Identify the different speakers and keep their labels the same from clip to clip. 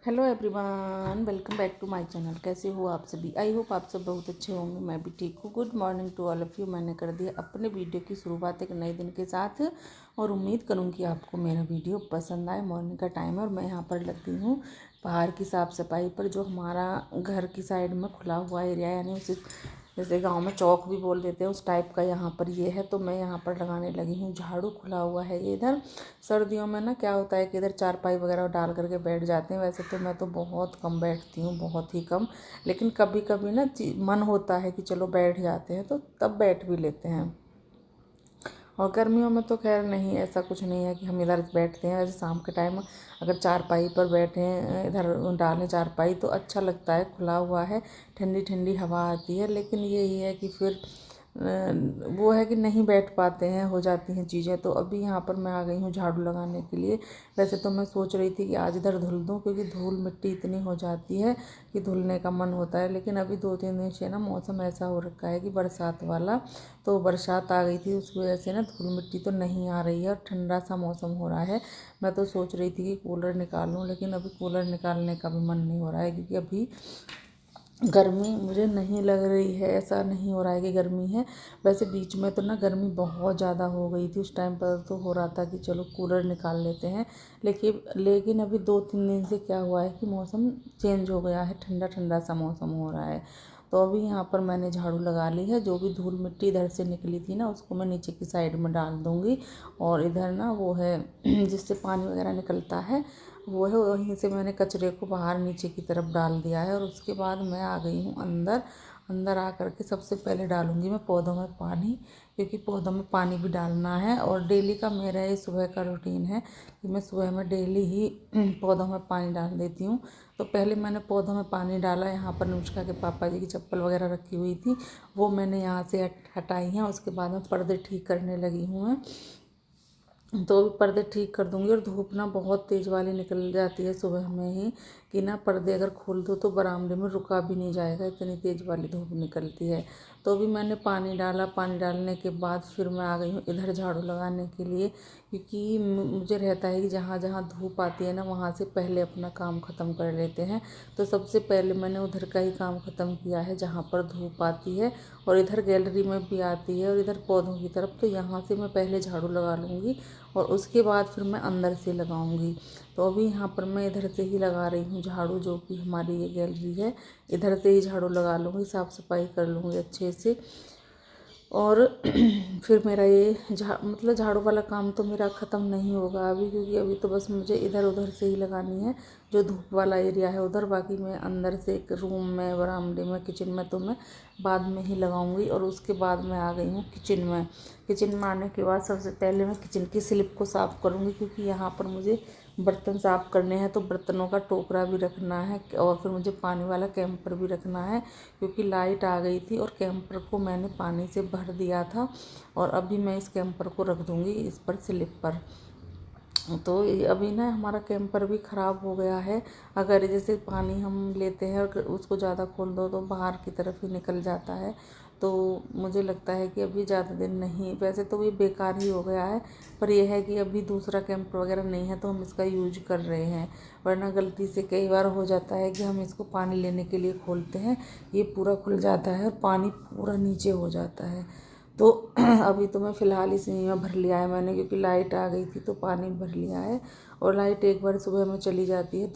Speaker 1: Hello everyone, welcome back to my channel. कैसे हो आप सभी? आई होप आप सब बहुत अच्छे होंगे। मैं भी ठीक हूँ। Good morning to all of you. मैंने कर दिया अपने वीडियो की शुरुआत एक नए दिन के साथ और उम्मीद करूँगी आपको मेरा वीडियो पसंद आए। मॉर्निंग का टाइम है और मैं यहाँ पर लगी हूँ बाहर की साफ़ सफाई पर। जो हमारा घर की साइड में खुला हुआ एरिया है, यानी उसे जैसे गांव में चौक भी बोल देते हैं, उस टाइप का यहाँ पर ये है। तो मैं यहाँ पर लगाने लगी हूँ झाड़ू। खुला हुआ है ये इधर। सर्दियों में ना क्या होता है कि इधर चारपाई वगैरह डाल करके बैठ जाते हैं। वैसे तो मैं तो बहुत कम बैठती हूँ, बहुत ही कम, लेकिन कभी कभी ना मन होता है कि चलो बैठ जाते हैं, तो तब बैठ भी लेते हैं। और गर्मियों में तो खैर नहीं, ऐसा कुछ नहीं है कि हम इधर बैठते हैं। वैसे शाम के टाइम अगर चारपाई पर बैठे इधर डालें चारपाई तो अच्छा लगता है, खुला हुआ है, ठंडी ठंडी हवा आती है। लेकिन यही है कि फिर वो है कि नहीं बैठ पाते हैं, हो जाती हैं चीज़ें। तो अभी यहाँ पर मैं आ गई हूँ झाड़ू लगाने के लिए। वैसे तो मैं सोच रही थी कि आज इधर धुल दूँ, क्योंकि धूल मिट्टी इतनी हो जाती है कि धुलने का मन होता है। लेकिन अभी 2-3 दिन से ना मौसम ऐसा हो रखा है कि बरसात वाला, तो बरसात आ गई थी, उस वजह से ना धूल मिट्टी तो नहीं आ रही है और ठंडा सा मौसम हो रहा है। मैं तो सोच रही थी कि कूलर निकाल लूँ, लेकिन अभी कूलर निकालने का भी मन नहीं हो रहा है, क्योंकि अभी गर्मी मुझे नहीं लग रही है। ऐसा नहीं हो रहा है कि गर्मी है। वैसे बीच में तो ना गर्मी बहुत ज़्यादा हो गई थी, उस टाइम पर तो हो रहा था कि चलो कूलर निकाल लेते हैं। लेकिन अभी 2-3 दिन से क्या हुआ है कि मौसम चेंज हो गया है, ठंडा ठंडा सा मौसम हो रहा है। तो अभी यहाँ पर मैंने झाड़ू लगा ली है। जो भी धूल मिट्टी इधर से निकली थी ना, उसको मैं नीचे की साइड में डाल दूँगी। और इधर ना वो है जिससे पानी वगैरह निकलता है, वो है, वहीं से मैंने कचरे को बाहर नीचे की तरफ डाल दिया है। और उसके बाद मैं आ गई हूँ अंदर। अंदर आ करके सबसे पहले डालूँगी मैं पौधों में पानी, क्योंकि पौधों में पानी भी डालना है। और डेली का मेरा ये सुबह का रूटीन है कि मैं सुबह में डेली ही पौधों में पानी डाल देती हूँ। तो पहले मैंने पौधों में पानी डाला। यहाँ पर नुस्खा के पापा जी की चप्पल वगैरह रखी हुई थी, वो मैंने यहाँ से हटाई हैं। उसके बाद में पर्दे ठीक करने लगी हूँ मैं। तो अभी पर्दे ठीक कर दूंगी। और धूप ना बहुत तेज़ वाली निकल जाती है सुबह में ही, कि ना पर्दे अगर खोल दो तो बरामदे में रुका भी नहीं जाएगा, इतनी तेज़ वाली धूप निकलती है। तो अभी मैंने पानी डाला। पानी डालने के बाद फिर मैं आ गई हूँ इधर झाड़ू लगाने के लिए, क्योंकि मुझे रहता है कि जहाँ जहाँ धूप आती है ना, वहाँ से पहले अपना काम ख़त्म कर लेते हैं। तो सबसे पहले मैंने उधर का ही काम ख़त्म किया है जहाँ पर धूप आती है, और इधर गैलरी में भी आती है, और इधर पौधों की तरफ। तो यहाँ से मैं पहले झाड़ू लगा लूँगी और उसके बाद फिर मैं अंदर से लगाऊंगी। तो अभी यहाँ पर मैं इधर से ही लगा रही हूँ झाड़ू, जो कि हमारी ये गैलरी है। इधर से ही झाड़ू लगा लूँगी, साफ़ सफाई कर लूँगी अच्छे से। और फिर मेरा ये मतलब झाड़ू वाला काम तो मेरा ख़त्म नहीं होगा अभी, क्योंकि अभी तो बस मुझे इधर उधर से ही लगानी है, जो धूप वाला एरिया है उधर। बाकी मैं अंदर से एक रूम में, बरामदे में, किचन में तो मैं बाद में ही लगाऊंगी। और उसके बाद मैं आ गई हूँ किचन में। किचन में आने के बाद सबसे पहले मैं किचन की स्लिप को साफ़ करूँगी, क्योंकि यहाँ पर मुझे बर्तन साफ़ करने हैं। तो बर्तनों का टोकरा भी रखना है, और फिर मुझे पानी वाला कैंपर भी रखना है, क्योंकि लाइट आ गई थी और कैंपर को मैंने पानी से भर दिया था। और अभी मैं इस कैंपर को रख दूँगी इस पर, स्लिप पर। तो अभी ना हमारा कैंपर भी ख़राब हो गया है। अगर जैसे पानी हम लेते हैं और उसको ज़्यादा खोल दो तो बाहर की तरफ ही निकल जाता है। तो मुझे लगता है कि अभी ज़्यादा दिन नहीं, वैसे तो ये बेकार ही हो गया है, पर यह है कि अभी दूसरा कैंपर वगैरह नहीं है, तो हम इसका यूज कर रहे हैं। वरना गलती से कई बार हो जाता है कि हम इसको पानी लेने के लिए खोलते हैं, ये पूरा खुल जाता है और पानी पूरा नीचे हो जाता है। तो अभी तो मैं फ़िलहाल इसी में भर लिया है मैंने, क्योंकि लाइट आ गई थी तो पानी भर लिया है। और लाइट एक बार सुबह में चली जाती है,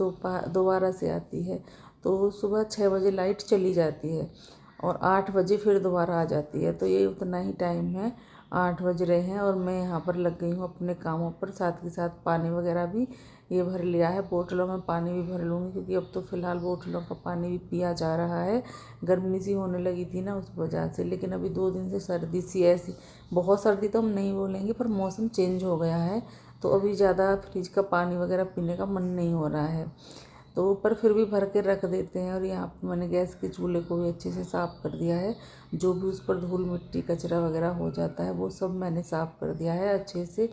Speaker 1: दोबारा से आती है। तो सुबह 6 बजे लाइट चली जाती है और 8 बजे फिर दोबारा आ जाती है। तो ये उतना ही टाइम है, 8 बज रहे हैं और मैं यहाँ पर लग गई हूँ अपने कामों पर। साथ के साथ पानी वगैरह भी ये भर लिया है, बोतलों में पानी भी भर लूँगी, क्योंकि अब तो फ़िलहाल बोतलों का पानी भी पिया जा रहा है। गर्मी सी होने लगी थी ना, उस वजह से। लेकिन अभी 2 दिन से सर्दी सी, ऐसी बहुत सर्दी तो हम नहीं बोलेंगे, पर मौसम चेंज हो गया है, तो अभी ज़्यादा फ्रिज का पानी वगैरह पीने का मन नहीं हो रहा है। तो ऊपर फिर भी भर के रख देते हैं। और यहाँ पर मैंने गैस के चूल्हे को भी अच्छे से साफ़ कर दिया है। जो भी उस पर धूल मिट्टी कचरा वगैरह हो जाता है वो सब मैंने साफ़ कर दिया है अच्छे से,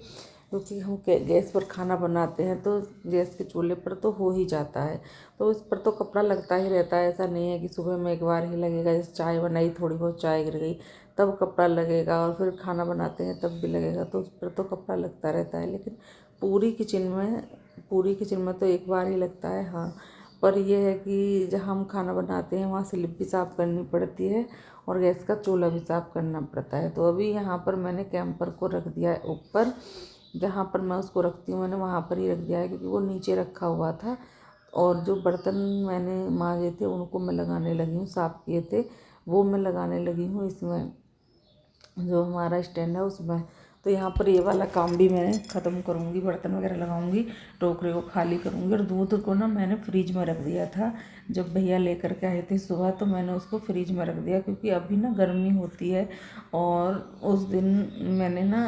Speaker 1: क्योंकि हम गैस पर खाना बनाते हैं तो गैस के चूल्हे पर तो हो ही जाता है। तो उस पर तो कपड़ा लगता ही रहता है। ऐसा नहीं है कि सुबह में एक बार ही लगेगा, जैसे चाय बनाई, थोड़ी बहुत चाय गिर गई तब कपड़ा लगेगा, और फिर खाना बनाते हैं तब भी लगेगा। तो उस पर तो कपड़ा लगता रहता है। लेकिन पूरी किचन में तो एक बार ही लगता है। हाँ, पर यह है कि जहाँ हम खाना बनाते हैं वहाँ स्लिप भी साफ़ करनी पड़ती है और गैस का चूल्हा भी साफ़ करना पड़ता है। तो अभी यहाँ पर मैंने कैंपर को रख दिया है ऊपर, जहाँ पर मैं उसको रखती हूँ मैंने वहाँ पर ही रख दिया है, क्योंकि वो नीचे रखा हुआ था। और जो बर्तन मैंने मांजे थे उनको मैं लगाने लगी हूँ, साफ़ किए थे वो मैं लगाने लगी हूँ इसमें, जो हमारा स्टैंड है उसमें। तो यहाँ पर ये वाला काम भी मैं ख़त्म करूँगी, बर्तन वगैरह लगाऊंगी, टोकरे को खाली करूँगी। और दूध को ना मैंने फ्रिज में रख दिया था, जब भैया लेकर के आए थे सुबह तो मैंने उसको फ्रिज में रख दिया, क्योंकि अभी ना गर्मी होती है। और उस दिन मैंने ना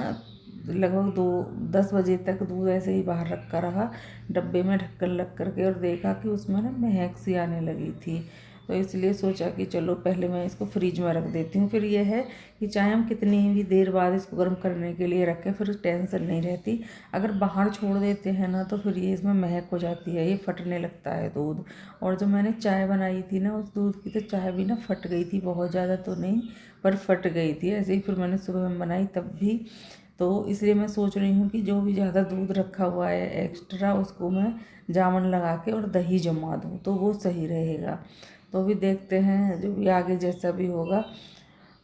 Speaker 1: लगभग 10 बजे तक दूध ऐसे ही बाहर रखा रहा डब्बे में ढक्कन लग करके, और देखा कि उसमें ना महक सी आने लगी थी। तो इसलिए सोचा कि चलो पहले मैं इसको फ्रिज में रख देती हूँ। फिर यह है कि चाहे हम कितनी भी देर बाद इसको गर्म करने के लिए रखें, फिर टेंशन नहीं रहती। अगर बाहर छोड़ देते हैं ना तो फिर ये इसमें महक हो जाती है, ये फटने लगता है दूध। और जब मैंने चाय बनाई थी ना उस दूध की, तो चाय भी ना फट गई थी, बहुत ज़्यादा तो नहीं पर फट गई थी। ऐसे ही फिर मैंने सुबह में बनाई तब भी। तो इसलिए मैं सोच रही हूँ कि जो भी ज़्यादा दूध रखा हुआ है एक्स्ट्रा, उसको मैं जामन लगा के और दही जमा दूँ तो वो सही रहेगा। तो अभी देखते हैं जो भी आगे जैसा भी होगा।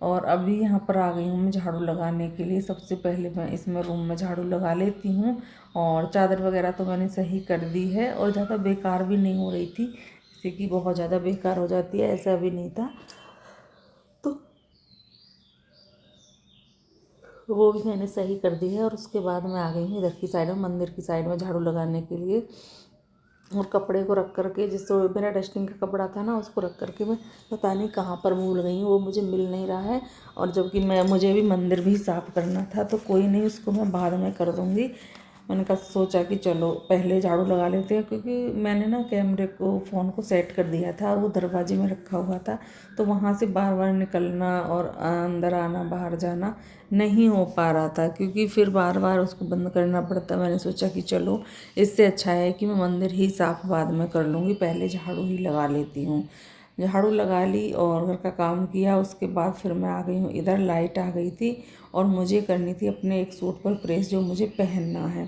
Speaker 1: और अभी यहाँ पर आ गई हूँ मैं झाड़ू लगाने के लिए। सबसे पहले मैं इसमें रूम में झाड़ू लगा लेती हूँ, और चादर वगैरह तो मैंने सही कर दी है, और ज़्यादा बेकार भी नहीं हो रही थी, जैसे कि बहुत ज़्यादा बेकार हो जाती है ऐसा भी नहीं था। तो वो भी मैंने सही कर दी है। और उसके बाद मैं आ गई हूँ इधर की साइड में, मंदिर की साइड में झाड़ू लगाने के लिए। और कपड़े को रख करके, जिससे मेरा डस्टिंग का कपड़ा था ना उसको रख करके मैं पता नहीं कहाँ पर भूल गई हूँ, वो मुझे मिल नहीं रहा है। और जबकि मुझे भी मंदिर भी साफ़ करना था, तो कोई नहीं, उसको मैं बाद में कर दूँगी। मैंने कहा सोचा कि चलो पहले झाड़ू लगा लेते हैं, क्योंकि मैंने ना कैमरे को फ़ोन को सेट कर दिया था और वो दरवाजे में रखा हुआ था, तो वहाँ से बार बार निकलना और अंदर आना बाहर जाना नहीं हो पा रहा था, क्योंकि फिर बार बार उसको बंद करना पड़ता। मैंने सोचा कि चलो इससे अच्छा है कि मैं मंदिर ही साफ़ बाद में कर लूँगी, पहले झाड़ू ही लगा लेती हूँ। झाड़ू लगा ली और घर का काम किया। उसके बाद फिर मैं आ गई हूँ इधर, लाइट आ गई थी और मुझे करनी थी अपने एक सूट पर प्रेस जो मुझे पहनना है।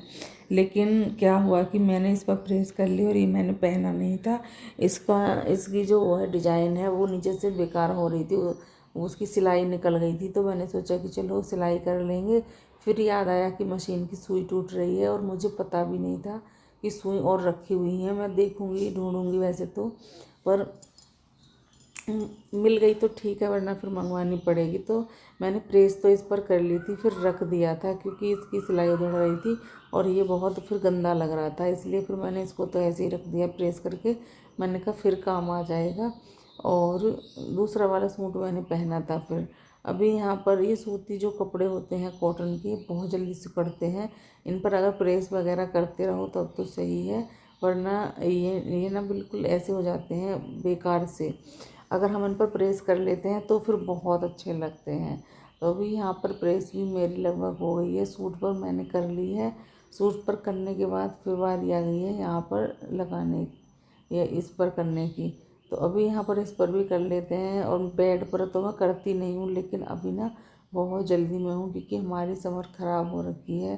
Speaker 1: लेकिन क्या हुआ कि मैंने इस पर प्रेस कर ली और ये मैंने पहना नहीं था। इसकी जो वो है डिज़ाइन है वो नीचे से बेकार हो रही थी, उसकी सिलाई निकल गई थी। तो मैंने सोचा कि चलो सिलाई कर लेंगे। फिर याद आया कि मशीन की सुई टूट रही है, और मुझे पता भी नहीं था कि सुई और रखी हुई है। मैं देखूँगी ढूँढूँगी वैसे तो, पर मिल गई तो ठीक है, वरना फिर मंगवानी पड़ेगी। तो मैंने प्रेस तो इस पर कर ली थी, फिर रख दिया था, क्योंकि इसकी सिलाई उधड़ रही थी और ये बहुत फिर गंदा लग रहा था, इसलिए फिर मैंने इसको तो ऐसे ही रख दिया प्रेस करके। मैंने कहा फिर काम आ जाएगा। और दूसरा वाला सूट मैंने पहना था। फिर अभी यहाँ पर ये सूती जो कपड़े होते हैं कॉटन के, बहुत जल्दी सिकुड़ते हैं। इन पर अगर प्रेस वगैरह करते रहो तब तो सही है, वरना ये ना बिल्कुल ऐसे हो जाते हैं बेकार से। अगर हम इन पर प्रेस कर लेते हैं तो फिर बहुत अच्छे लगते हैं। तो अभी यहाँ पर प्रेस भी मेरी लगभग हो गई है, सूट पर मैंने कर ली है। सूट पर करने के बाद फिर बारी आ गई है यहाँ पर लगाने या इस पर करने की। तो अभी यहाँ पर इस पर भी कर लेते हैं। और बेड पर तो मैं करती नहीं हूँ, लेकिन अभी ना बहुत जल्दी में हूँ, क्योंकि हमारी समर ख़राब हो रखी है।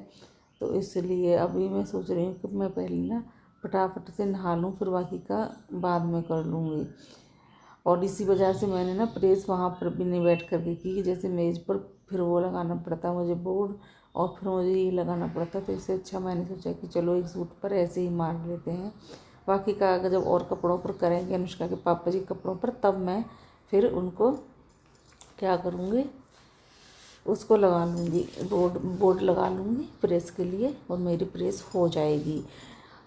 Speaker 1: तो इसलिए अभी मैं सोच रही हूँ कि मैं पहले ना फटाफट से नहा लूँ, फिर बाकी का बाद में कर लूँगी। और इसी वजह से मैंने ना प्रेस वहाँ पर भी नहीं बैठ करके की, जैसे मेज़ पर फिर वो लगाना पड़ता मुझे बोर्ड, और फिर मुझे ये लगाना पड़ता। तो इससे अच्छा मैंने सोचा कि चलो एक सूट पर ऐसे ही मार लेते हैं। बाकी का अगर जब और कपड़ों पर करेंगे, अनुष्का के पापा जी के कपड़ों पर, तब मैं फिर उनको क्या करूँगी, उसको लगा लूँगी, बोर्ड लगा लूँगी प्रेस के लिए, और मेरी प्रेस हो जाएगी।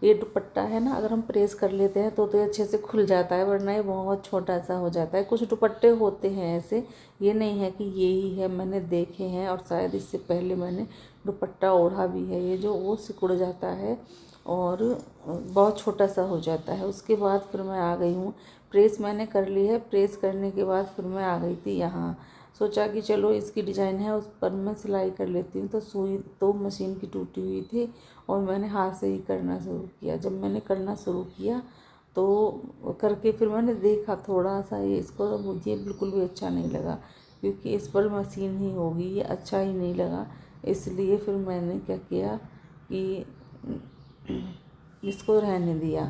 Speaker 1: ये दुपट्टा है ना, अगर हम प्रेस कर लेते हैं तो ये अच्छे से खुल जाता है, वरना ये बहुत छोटा सा हो जाता है। कुछ दुपट्टे होते हैं ऐसे, ये नहीं है कि ये ही है, मैंने देखे हैं। और शायद इससे पहले मैंने दुपट्टा ओढ़ा भी है, ये जो वो सिकुड़ जाता है और बहुत छोटा सा हो जाता है। उसके बाद फिर मैं आ गई हूँ, प्रेस मैंने कर ली है। प्रेस करने के बाद फिर मैं आ गई थी यहाँ, सोचा कि चलो इसकी डिज़ाइन है उस पर मैं सिलाई कर लेती हूँ। तो सुई तो मशीन की टूटी हुई थी और मैंने हाथ से ही करना शुरू किया। जब मैंने करना शुरू किया तो करके फिर मैंने देखा थोड़ा सा ये इसको, तो मुझे बिल्कुल भी अच्छा नहीं लगा, क्योंकि इस पर मशीन ही होगी, ये अच्छा ही नहीं लगा। इसलिए फिर मैंने क्या किया कि इसको रहने दिया।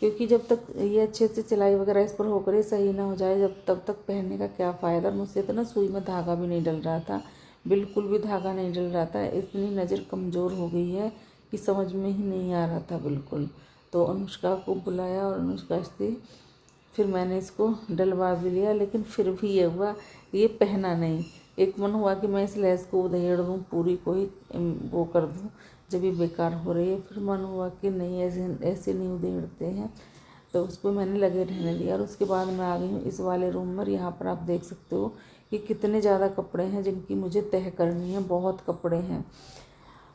Speaker 1: क्योंकि जब तक ये अच्छे से सिलाई वगैरह इस पर होकर सही ना हो जाए जब तब तक पहनने का क्या फ़ायदा। मुझसे तो ना सुई में धागा भी नहीं डल रहा था, बिल्कुल भी धागा नहीं डल रहा था। इतनी नज़र कमज़ोर हो गई है कि समझ में ही नहीं आ रहा था बिल्कुल। तो अनुष्का को बुलाया और अनुष्का से फिर मैंने इसको डलवा भी लिया, लेकिन फिर भी ये हुआ, ये पहना नहीं। एक मन हुआ कि मैं इस लेस को उधेड़ दूँ, पूरी को ही वो कर दूँ जब ये बेकार हो रही है। फिर मन हुआ कि नहीं, ऐसे ऐसे नहीं उधेड़ते हैं, तो उसको मैंने लगे रहने दिया। और उसके बाद मैं आ गई हूँ इस वाले रूम में। यहाँ पर आप देख सकते हो कि कितने ज़्यादा कपड़े हैं जिनकी मुझे तह करनी है, बहुत कपड़े हैं।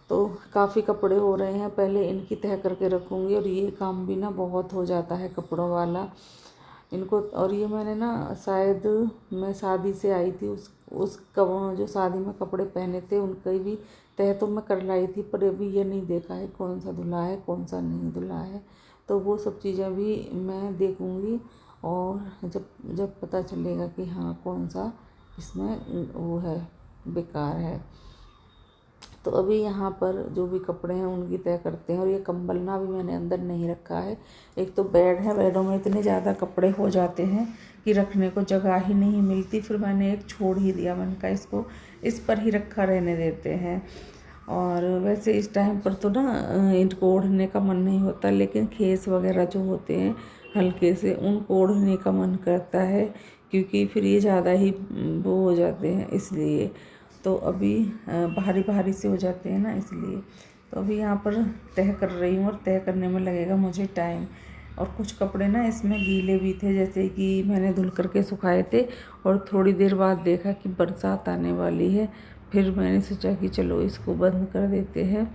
Speaker 1: तो काफ़ी कपड़े हो रहे हैं, पहले इनकी तह करके रखूँगी। और ये काम भी ना बहुत हो जाता है कपड़ों वाला इनको। और ये मैंने ना शायद मैं शादी से आई थी, उस जो शादी में कपड़े पहने थे उनकी भी तह तो मैं कर लाई थी, पर अभी ये नहीं देखा है कौन सा धुला है कौन सा नहीं धुला है। तो वो सब चीज़ें भी मैं देखूँगी, और जब जब पता चलेगा कि हाँ कौन सा इसमें वो है, बेकार है। तो अभी यहाँ पर जो भी कपड़े हैं उनकी तय करते हैं। और ये कंबल ना भी मैंने अंदर नहीं रखा है। एक तो बेड है, बेडों में इतने ज़्यादा कपड़े हो जाते हैं कि रखने को जगह ही नहीं मिलती। फिर मैंने एक छोड़ ही दिया, मैंने कहा इसको इस पर ही रखा रहने देते हैं। और वैसे इस टाइम पर तो ना इनको ओढ़ने का मन नहीं होता, लेकिन खेस वगैरह जो होते हैं हल्के से उनको ओढ़ने का मन करता है, क्योंकि फिर ये ज़्यादा ही वो हो जाते हैं, इसलिए। तो अभी भारी भारी से हो जाते हैं ना, इसलिए। तो अभी यहाँ पर तह कर रही हूँ, और तह करने में लगेगा मुझे टाइम। और कुछ कपड़े ना इसमें गीले भी थे, जैसे कि मैंने धुल करके सुखाए थे, और थोड़ी देर बाद देखा कि बरसात आने वाली है। फिर मैंने सोचा कि चलो इसको बंद कर देते हैं।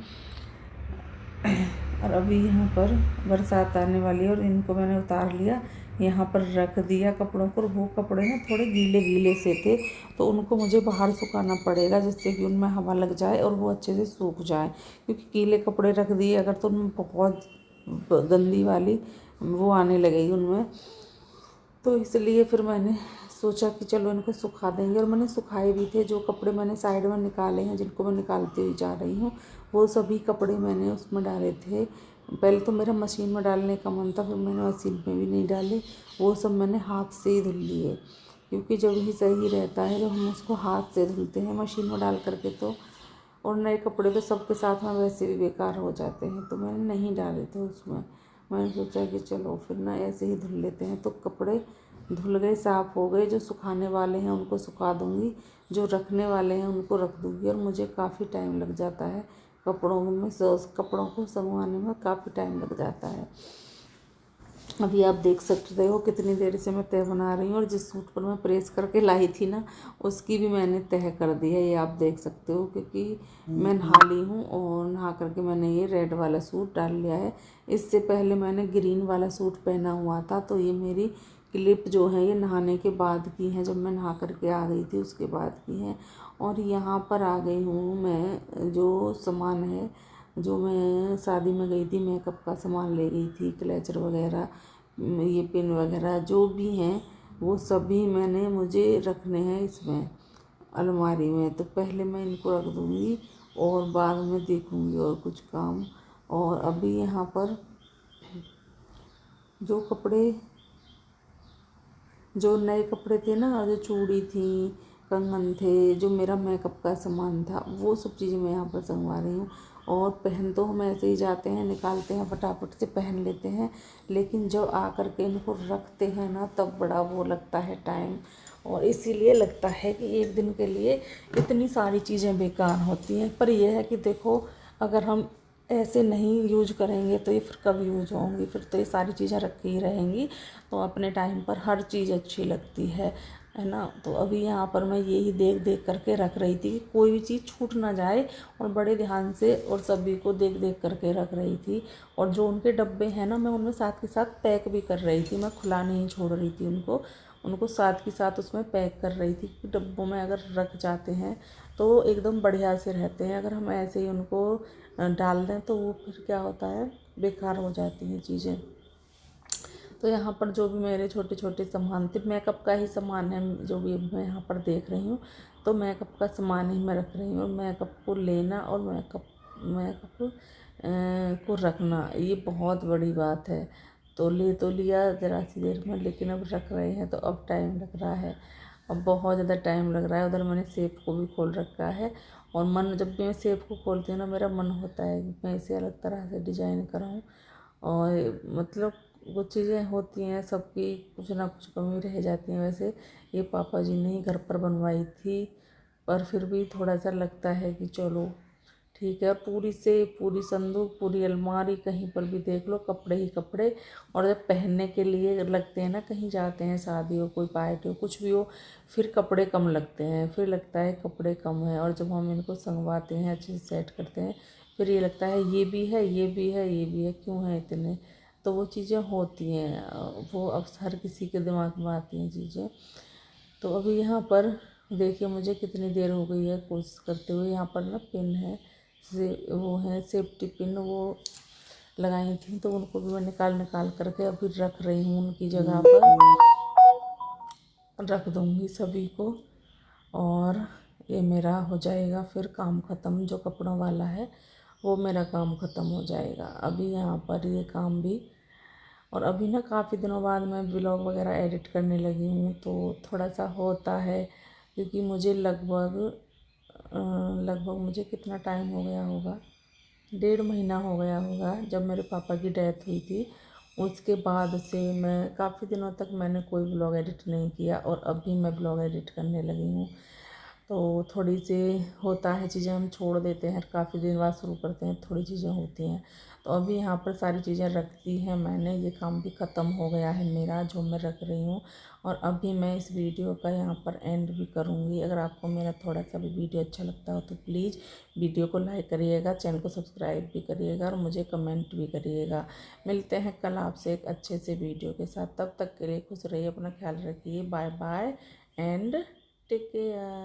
Speaker 1: और अभी यहाँ पर बरसात आने वाली है, और इनको मैंने उतार लिया, यहाँ पर रख दिया कपड़ों को। और वो कपड़े ना थोड़े गीले गीले से थे, तो उनको मुझे बाहर सुखाना पड़ेगा, जिससे कि उनमें हवा लग जाए और वो अच्छे से सूख जाए। क्योंकि गीले कपड़े रख दिए अगर तो उनमें बहुत गंदी वाली वो आने लगेगी उनमें। तो इसलिए फिर मैंने सोचा कि चलो इनको सुखा देंगे। और मैंने सुखाए भी थे। जो कपड़े मैंने साइड में निकाले हैं, जिनको मैं निकालती हुई जा रही हूँ, वो सभी कपड़े मैंने उसमें डाले थे। पहले तो मेरा मशीन में डालने का मन था, फिर मैंने मशीन में भी नहीं डाले, वो सब मैंने हाथ से ही धुल लिए। क्योंकि जब ही सही रहता है जब हम उसको हाथ से धुलते हैं मशीन में डाल करके तो। और नए कपड़े तो सबके साथ में वैसे भी बेकार हो जाते हैं, तो मैंने नहीं डाले थे उसमें। मैंने सोचा कि चलो फिर ना ऐसे ही धुल लेते हैं। तो कपड़े धुल गए, साफ़ हो गए। जो सुखाने वाले हैं उनको सुखा दूँगी, जो रखने वाले हैं उनको रख दूँगी। और मुझे काफ़ी टाइम लग जाता है कपड़ों को संगवाने में, काफ़ी टाइम लग जाता है। अभी आप देख सकते हो कितनी देर से मैं तह बना रही हूँ। और जिस सूट पर मैं प्रेस करके लाई थी ना, उसकी भी मैंने तह कर दी है, ये आप देख सकते हो। क्योंकि मैं नहा ली हूँ, और नहा करके मैंने ये रेड वाला सूट डाल लिया है। इससे पहले मैंने ग्रीन वाला सूट पहना हुआ था, तो ये मेरी क्लिप जो है ये नहाने के बाद की है, जब मैं नहा करके आ गई थी उसके बाद की है। और यहाँ पर आ गई हूँ मैं, जो सामान है जो मैं शादी में गई थी, मेकअप का सामान ले गई थी, क्लेचर वगैरह, ये पिन वगैरह जो भी हैं, वो सभी मुझे रखने हैं इसमें अलमारी में। तो पहले मैं इनको रख दूँगी, और बाद में देखूँगी और कुछ काम। और अभी यहाँ पर जो नए कपड़े थे ना, जो चूड़ी थी, कंगन थे, जो मेरा मेकअप का सामान था, वो सब चीज़ें मैं यहाँ पर संगवा रही हूँ। और पहन तो हम ऐसे ही जाते हैं, निकालते हैं, फटाफट से पहन लेते हैं, लेकिन जब आ कर के इनको रखते हैं ना, तब बड़ा वो लगता है टाइम। और इसीलिए लगता है कि एक दिन के लिए इतनी सारी चीज़ें बेकार होती हैं। पर यह है कि देखो, अगर हम ऐसे नहीं यूज करेंगे तो ये फिर कब यूज होंगी, फिर तो ये सारी चीज़ें रखी ही रहेंगी। तो अपने टाइम पर हर चीज़ अच्छी लगती है ना। तो अभी यहाँ पर मैं यही देख देख करके रख रही थी कि कोई भी चीज़ छूट ना जाए, और बड़े ध्यान से और सभी को देख देख करके रख रही थी। और जो उनके डब्बे हैं ना, मैं उनमें साथ के साथ पैक भी कर रही थी, मैं खुला नहीं छोड़ रही थी उनको साथ के साथ उसमें पैक कर रही थी। कि डब्बों में अगर रख जाते हैं तो एकदम बढ़िया से रहते हैं। अगर हम ऐसे ही उनको डाल दें तो वो फिर क्या होता है, बेकार हो जाती हैं चीज़ें। तो यहाँ पर जो भी मेरे छोटे छोटे सामान थे, मेकअप का ही सामान है जो भी मैं यहाँ पर देख रही हूँ, तो मेकअप का सामान ही मैं रख रही हूँ। और मेकअप को लेना और मेकअप को रखना, ये बहुत बड़ी बात है। तो लिया ज़रा सी देर में, लेकिन अब रख रहे हैं तो अब टाइम लग रहा है, अब बहुत ज़्यादा टाइम लग रहा है। उधर मैंने सेब को भी खोल रखा है, और मन जब भी मैं सेब को खोलती हूँ ना, मेरा मन होता है कि मैं इसे अलग तरह से डिजाइन कराऊँ। और मतलब वो चीज़ें होती हैं सबकी, कुछ ना कुछ कमी रह जाती हैं। वैसे ये पापा जी ने ही घर पर बनवाई थी, पर फिर भी थोड़ा सा लगता है कि चलो ठीक है। और पूरी से पूरी संदूक, पूरी अलमारी, कहीं पर भी देख लो कपड़े ही कपड़े। और जब पहनने के लिए लगते हैं ना, कहीं जाते हैं, शादी हो, कोई पार्टी हो, कुछ भी हो, फिर कपड़े कम लगते हैं, फिर लगता है कपड़े कम है। और जब हम इनको संगवाते हैं, अच्छे से सेट करते हैं, फिर ये लगता है ये भी है, ये भी है, ये भी है, क्यों है इतने। तो वो चीज़ें होती हैं, वो अब हर किसी के दिमाग में आती हैं चीज़ें। तो अभी यहाँ पर देखिए मुझे कितनी देर हो गई है कोशिश करते हुए। यहाँ पर ना पिन है, से वो है सेफ्टी पिन, वो लगाई थी, तो उनको भी मैं निकाल निकाल करके अभी रख रही हूँ उनकी जगह पर, रख दूँगी सभी को। और ये मेरा हो जाएगा फिर काम ख़त्म, जो कपड़ों वाला है वो मेरा काम ख़त्म हो जाएगा। अभी यहाँ पर ये काम भी, और अभी ना काफ़ी दिनों बाद मैं व्लॉग वगैरह एडिट करने लगी हूँ, तो थोड़ा सा होता है, क्योंकि मुझे लगभग मुझे कितना टाइम हो गया होगा, 1.5 महीना हो गया होगा जब मेरे पापा की डेथ हुई थी। उसके बाद से मैं काफ़ी दिनों तक मैंने कोई ब्लॉग एडिट नहीं किया, और अभी मैं ब्लॉग एडिट करने लगी हूँ। तो थोड़ी सी होता है, चीज़ें हम छोड़ देते हैं, काफ़ी दिन बाद शुरू करते हैं, थोड़ी चीज़ें होती हैं। तो अभी यहाँ पर सारी चीज़ें रख दी हैं मैंने, ये काम भी ख़त्म हो गया है मेरा, जो मैं रख रही हूँ। और अभी मैं इस वीडियो का यहाँ पर एंड भी करूँगी। अगर आपको मेरा थोड़ा सा भी वीडियो अच्छा लगता हो तो प्लीज़ वीडियो को लाइक करिएगा, चैनल को सब्सक्राइब भी करिएगा, और मुझे कमेंट भी करिएगा। मिलते हैं कल आपसे एक अच्छे से वीडियो के साथ, तब तक के लिए खुश रहिए, अपना ख्याल रखिए, bye bye and take care.